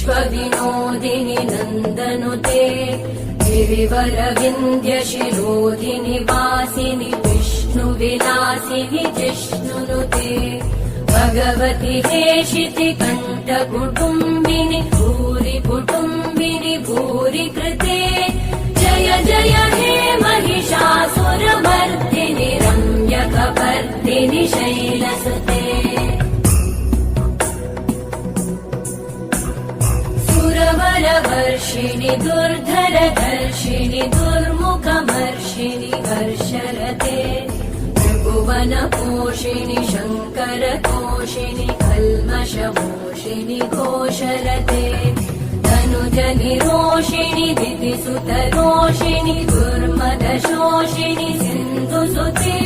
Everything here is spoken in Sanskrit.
विश्वविनोदिनि नन्दनुते गिरिवरविन्द्यशिरोधिनि वासिनि विष्णुविलासिनि जिष्णुनुते भगवति हेशिति कण्ठकुटुम्बिनि भूरि कुटुम्बिनि भूरि कृते जय जय हे महिषासुरमर्दिनि रम्यकपर्दिनि शैलसुते सुरवरवर्षिणि दुर्धरधर्षिणि दुर्मुखमर्षिणि हर्षरते भुवनपोषिणि शङ्करतोषिणि कल्मषमोषिणि घोषरते तनुजनिरोषिणि दितिसुतरोषिणि दुर्मदशोषिणि सिन्धुसुते